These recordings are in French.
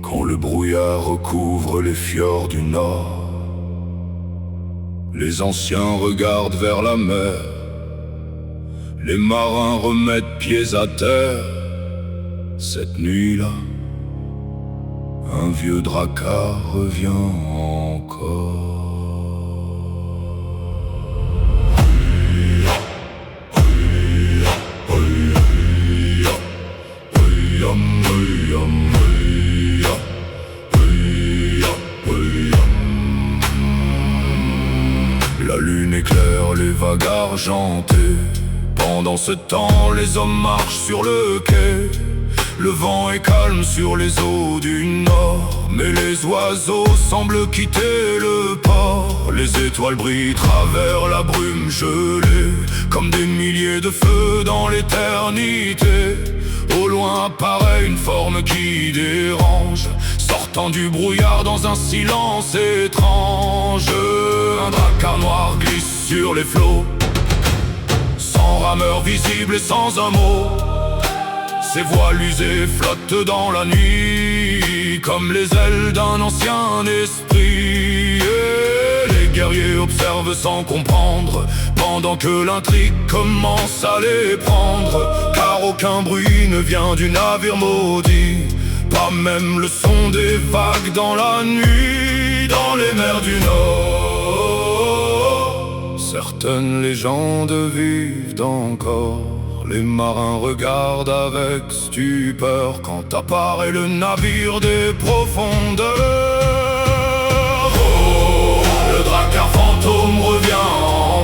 Quand le brouillard recouvre les fjords du nord, les anciens regardent vers la mer, les marins remettent pieds à terre. Cette nuit-là, un vieux dracard revient encore. La lune éclaire les vagues argentées. Pendant ce temps, les hommes marchent sur le quai. Le vent est calme sur les eaux du nord, mais les oiseaux semblent quitter le port. Les étoiles brillent travers la brume gelée, comme des milliers de feux dans l'éternité. Au loin apparaît une forme qui dérange, sortant du brouillard dans un silence étrange. Un dracard noir glisse sur les flots, sans rameur visible et sans un mot. Ses voiles usées flottent dans la nuit, comme les ailes d'un ancien esprit. Et les guerriers observent sans comprendre, pendant que l'intrigue commence à les prendre. Car aucun bruit ne vient du navire maudit, pas même le son des vagues dans la nuit, dans les mers du Nord. Certaines légendes vivent encore. Les marins regardent avec stupeur quand apparaît le navire des profondeurs. Oh, le dracard fantôme revient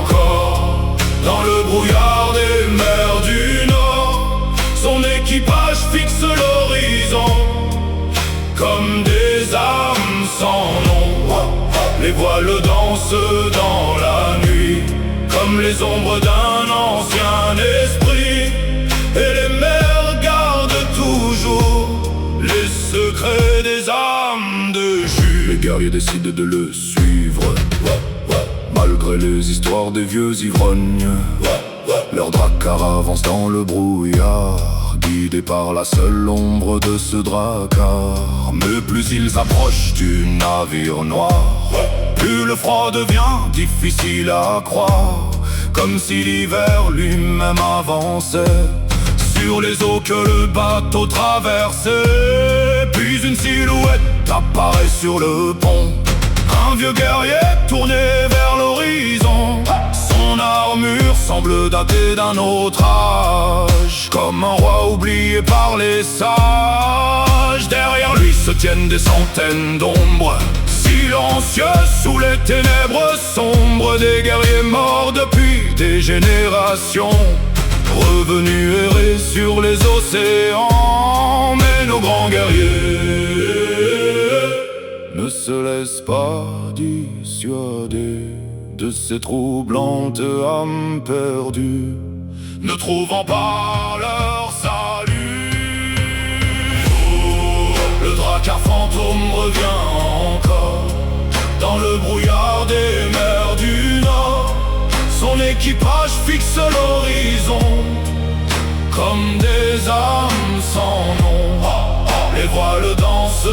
encore dans le brouillard des mers du Nord. Son équipage fixe l'horizon comme des âmes sans nom. Les voiles dansent dans la nuit comme les ombres d'un ancien esprit. Et les mers gardent toujours les secrets des âmes déchues. Les guerriers décident de le suivre, malgré les histoires des vieux ivrognes. Leur dracard avance dans le brouillard, guidé par la seule ombre de ce dracard. Mais plus ils approchent du navire noir, plus le froid devient difficile à croire, comme si l'hiver lui-même avançait sur les eaux que le bateau traversait. Puis une silhouette apparaît sur le pont, un vieux guerrier tourné vers l'horizon. Son armure semble dater d'un autre âge, comme un roi oublié par les sages. Derrière lui se tiennent des centaines d'ombres, silencieux sous les ténèbres sombres. Des guerriers morts depuis des générations, revenus errer sur les océans. Mais nos grands guerriers ne se laissent pas dissuader de ces troublantes âmes perdues, ne trouvant pas leur salut. Oh, le dracard fantôme revient encore dans le brouillard des mers du Nord. Son équipage fixe l'horizon comme des âmes sans nom. Les voiles dansent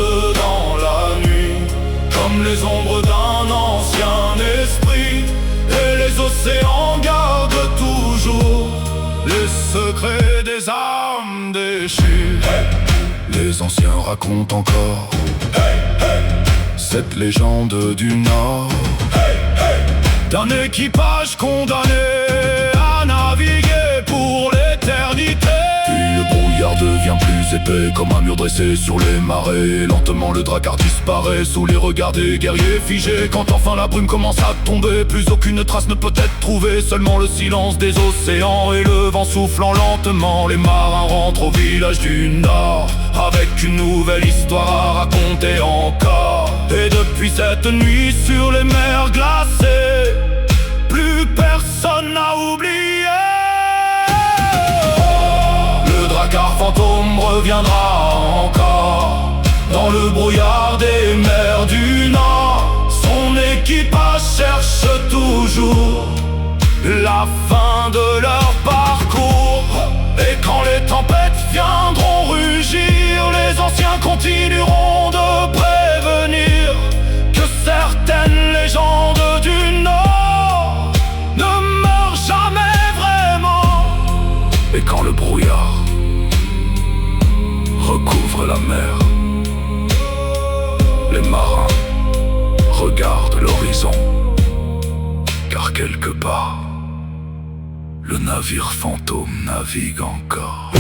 dans la nuit comme les ombres d'un ancien esprit. Et les océans gardent toujours les secrets des âmes déchues. Les anciens racontent encore cette légende du Nord, d'un équipage condamné à naviguer pour l'éternité. Puis le brouillard devient plus épais, comme un mur dressé sur les marées. Lentement le dracard disparaît sous les regards des guerriers figés. Quand enfin la brume commence à tomber, plus aucune trace ne peut être trouvée, seulement le silence des océans et le vent soufflant lentement. Les marins rentrent au village du Nord, avec une nouvelle histoire à raconter encore. Et depuis cette nuit sur les mers glacées, plus personne n'a oublié. Le dracard fantôme reviendra encore dans le brouillard des mers du Nord. Son équipage cherche toujours la fin de leur parcours. Et quand les tempêtes viendront rugir, les anciens continueront de regarde l'horizon, car quelque part, le navire fantôme navigue encore.